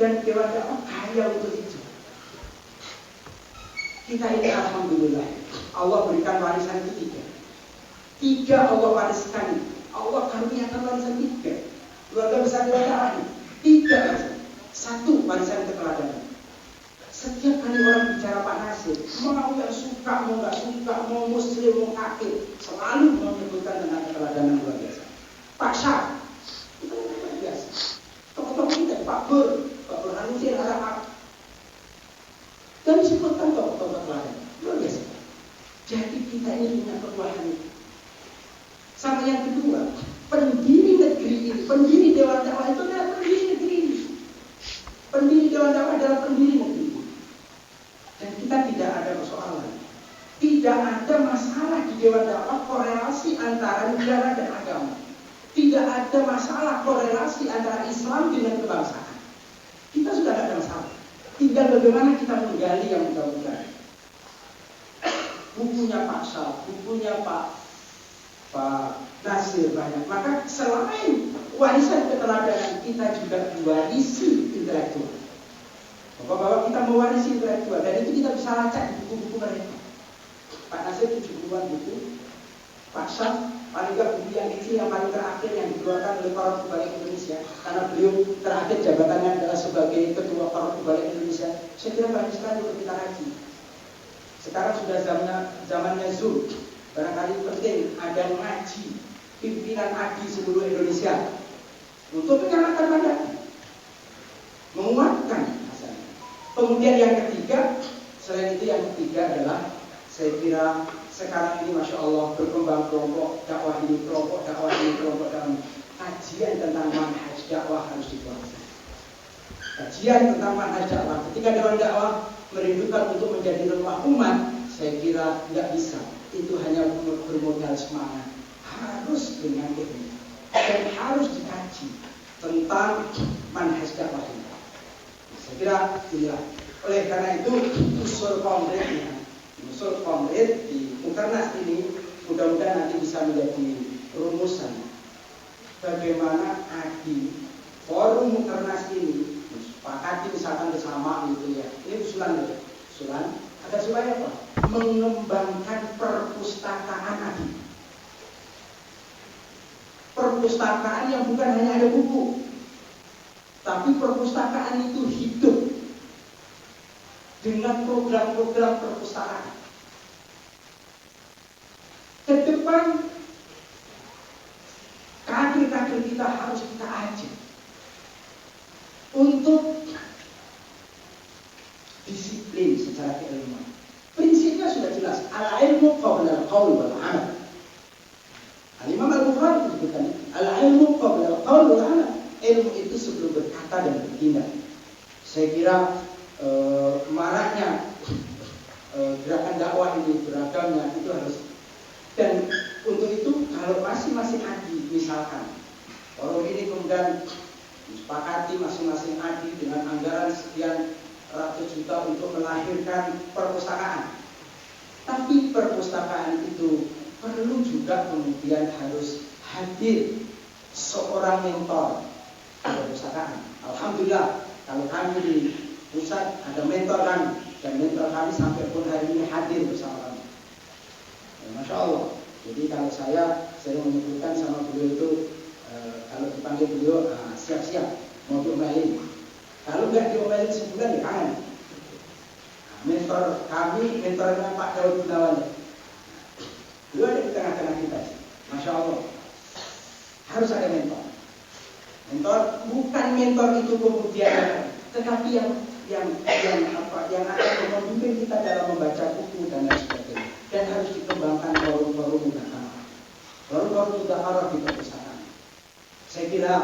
Dan Dewan Dakwah kaya untuk itu. Kita ini alhamdulillah Allah berikan warisan itu 3 Allah wariskan. Allah karuniakan warisan 3. Keluarga besar Dewan Dakwah 3. 1 warisan keteladanan. Setiap kali orang bicara Pak Nasir, mau yang suka, mau nggak suka, mau muslim, mau kafir, selalu menyebutkan tentang keteladanan luar biasa. Pak Syah, itu luar biasa. Tokoh-tokoh kita, Pak Burhanuddin Harahap, dan disebutkan tokoh-tokoh teladan luar biasa. Jadi kita ini punya kekuatan itu. Sama yang kedua, pendiri negeri ini, pendiri Dewan Dakwah itu adalah pendiri negeri ini. Pendiri Dewan Dakwah adalah pendiri negeri. Dan kita tidak ada persoalan. Tidak ada masalah di Dewan Dakwah korelasi antara negara dan agama. Tidak ada masalah korelasi antara Islam dengan kebangsaan. Kita sudah tidak ada masalah. Tinggal bagaimana kita menggali yang mudah-mudahan. bukunya Pak Syaf, bukunya Pak Nasir banyak. Maka selain warisan keteladanan, kita juga diwarisi intelektual. Bapak-bapak, kita mewarisi intelektual, dan itu kita bisa lacak di buku-buku mereka. Pak Nasir 70-an buku, Pak Syaf paling nggak buku yang kecil yang paling terakhir yang dikeluarkan oleh Korps Balik Indonesia, karena beliau terakhir jabatannya adalah sebagai ketua Korps Balik Indonesia. Saya kira banyak sekali untuk kita kaji. Sekarang sudah zamannya Zoom, barangkali penting ada ngaji pimpinan ADI seluruh Indonesia untuk menyalakan pada menguatkan masalah. Kemudian yang ketiga, selain itu yang ketiga adalah saya kira sekarang ini Masya Allah berkembang kelompok dakwah ini, kelompok dakwah ini, kelompok dalam kajian tentang manhaj dakwah harus dikuasai. Kajian tentang manhaj dakwah, ketika Dewan Dakwah merindukan untuk menjadi rumah umat, saya kira tidak bisa. Itu hanya bermodal semangat, harus dengan ilmu dan harus dikaji tentang manhaj dakwah ini. Saya kira inilah. Oleh karena itu usul konkret di Mukernas ini mudah-mudahan nanti bisa menjadi rumusan bagaimana ADI forum Mukernas ini sepakati misalkan bersama gitu ya. Ini usulan agar supaya apa? Mengembangkan perpustakaan ADI. Perpustakaan yang bukan hanya ada buku, tapi perpustakaan itu hidup dengan program-program perpustakaan. Ke depan kader-kader kita harus kita ajak untuk disiplin secara keilmuan. Prinsipnya sudah jelas. Al-ilmu qabla al-qaul wal amal. Al-Imam Al-Bukhari menyebutkan al-ilmu qabla al-qaul wal amal. Ilmu itu sebelum berkata dan bertindak. Saya kira maraknya gerakan dakwah ini, beragamnya itu harus. Dan untuk itu kalau masing-masing ADI misalkan forum ini kemudian disepakati masing-masing ADI dengan anggaran sekian ratus juta untuk melahirkan perpustakaan. Tapi perpustakaan itu perlu juga kemudian harus hadir seorang mentor perpustakaan. Alhamdulillah kalau kami di pusat ada mentor kami, dan mentor kami sampai pun hari ini hadir bersama kami. Ya, Masya Allah. Jadi kalau saya sering menyebutkan sama beliau itu kalau dipanggil beliau siap-siap mau diomelin. Kalau nggak diomelin sebulan ya kangen. Mentor kami, mentornya Pak Daud Gunawan. Beliau ada di tengah-tengah kita. Masya Allah. Harus ada mentor. Mentor bukan mentor itu kemudian, tetapi yang akan membimbing kita dalam membaca buku dan lain sebagainya. Dan harus dikembangkan forum-forum mudzakarah. Forum-forum mudzakarah di perpustakaan. Saya kira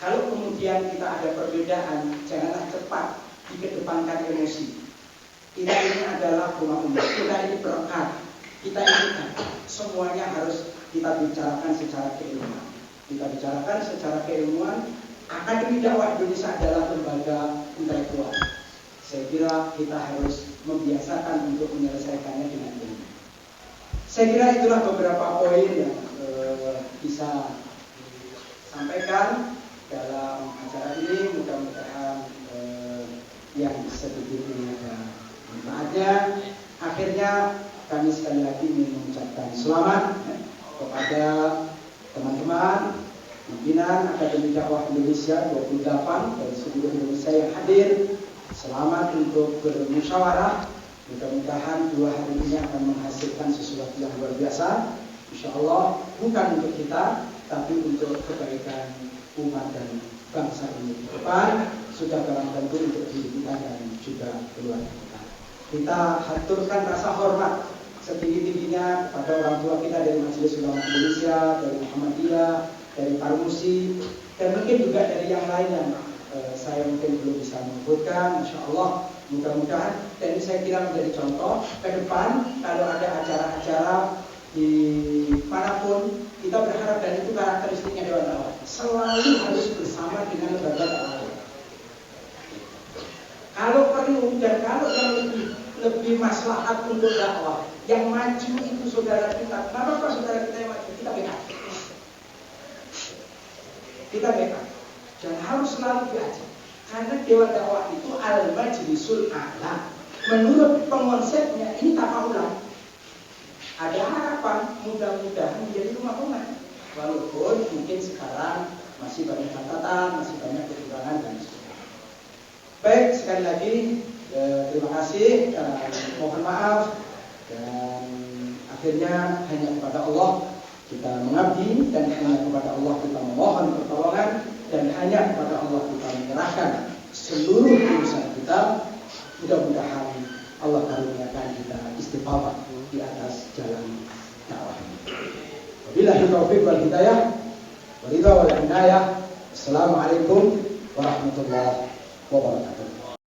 kalau kemudian kita ada perbedaan, janganlah cepat dikedepankan emosi. Kita ini adalah rumah umat, kita ini perekat, kita ini semuanya harus kita bicarakan secara keilmuan. Kita bicarakan secara keilmuan. Akademi Dakwah Indonesia adalah lembaga intelektual. Saya kira kita harus membiasakan untuk menyelesaikannya dengan ilmu. Saya kira itulah beberapa poin yang bisa disampaikan dalam acara ini. Mudah-mudahan yang sedikit ini ada manfaatnya. Akhirnya kami sekali lagi ingin mengucapkan selamat kepada teman-teman pimpinan Akademi Dakwah Indonesia 28 dari seluruh Indonesia yang hadir. Selamat untuk bermusyawarah. Mudah-mudahan 2 hari ini akan menghasilkan sesuatu yang luar biasa. Insya Allah bukan untuk kita, tapi untuk kebaikan umat dan bangsa ini ke depan. Sudah barang tentu untuk diri kita dan juga keluarga kita. Kita haturkan rasa hormat setinggi-tingginya kepada orang tua kita dari Majelis Ulama Indonesia, dari Muhammadiyah, dari Parmusi, dan mungkin juga dari yang lain yang saya mungkin belum bisa menyebutkan. Masya Allah, mudah-mudahan, dan ini saya kira menjadi contoh ke depan kalau ada acara-acara di manapun, kita berharap, dan itu karakteristiknya Dewan Dakwah, selalu harus bersama dengan lembaga dakwah. Kalau perlu dan kalau yang lebih maslahat untuk dakwah. Yang maju itu saudara kita. Kenapa kok saudara kita yang maju? Kita backup. Kita backup. Dan harus selalu diajak. Karena Dewan Dakwah itu al-majlisul a'la. Menurut pengonsepnya ini tafaulan. Ada harapan mudah-mudahan menjadi rumah umat. Walaupun mungkin sekarang masih banyak catatan, masih banyak kekurangan dan sebagainya. Baik, sekali lagi terima kasih, mohon maaf, dan akhirnya hanya kepada Allah kita mengabdi, dan hanya kepada Allah kita memohon pertolongan, dan hanya kepada Allah kita menyerahkan seluruh urusan kita. Mudah-mudahan Allah karuniakan kita istiqamah di atas jalan dakwah ini. Wabillahi taufiq wal hidayah, wa ridha wal inayah. Assalamualaikum warahmatullahi wabarakatuh.